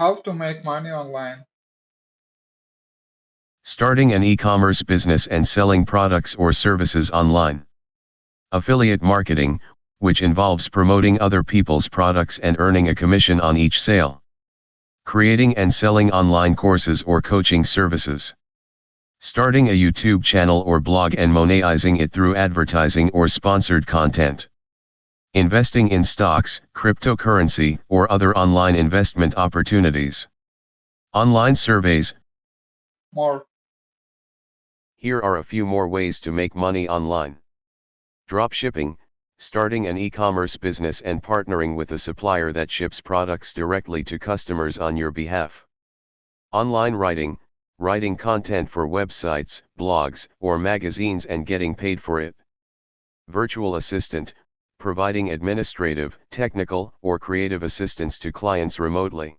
How to make money online. Starting an e-commerce business and selling products or services online. Affiliate marketing, which involves promoting other people's products and earning a commission on each sale. Creating and selling online courses or coaching services. Starting a YouTube channel or blog and monetizing it through advertising or sponsored content. Investing in stocks, cryptocurrency, or other online investment opportunities. Online surveys. More. Here are a few more ways to make money online. Dropshipping, starting an e-commerce business and partnering with a supplier that ships products directly to customers on your behalf. Online writing, writing content for websites, blogs, or magazines and getting paid for it. Virtual assistant, providing administrative, technical, or creative assistance to clients remotely.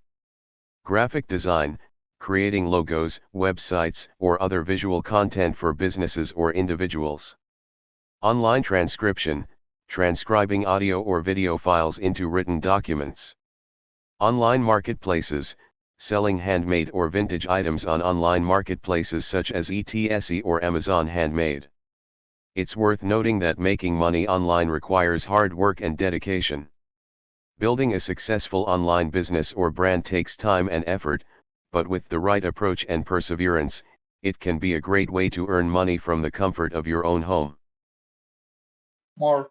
Graphic design, creating logos, websites, or other visual content for businesses or individuals. Online transcription, transcribing audio or video files into written documents. Online marketplaces, selling handmade or vintage items on online marketplaces such as Etsy or Amazon Handmade. It's worth noting that making money online requires hard work and dedication. Building a successful online business or brand takes time and effort, but with the right approach and perseverance, it can be a great way to earn money from the comfort of your own home. More.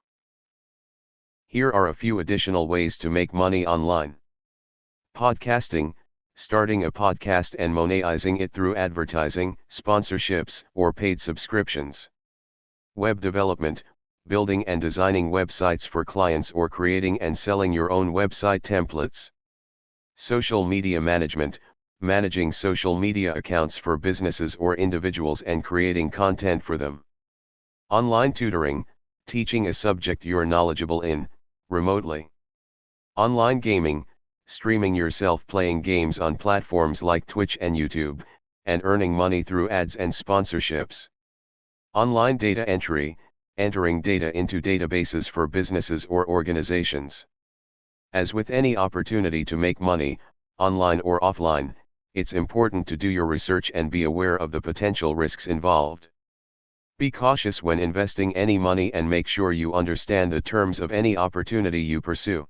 Here are a few additional ways to make money online. Podcasting, starting a podcast and monetizing it through advertising, sponsorships, or paid subscriptions. Web development, building and designing websites for clients or creating and selling your own website templates. Social media management, managing social media accounts for businesses or individuals and creating content for them. Online tutoring, teaching a subject you're knowledgeable in, remotely. Online gaming, streaming yourself playing games on platforms like Twitch and YouTube, and earning money through ads and sponsorships. Online data entry, entering data into databases for businesses or organizations. As with any opportunity to make money, online or offline, it's important to do your research and be aware of the potential risks involved. Be cautious when investing any money and make sure you understand the terms of any opportunity you pursue.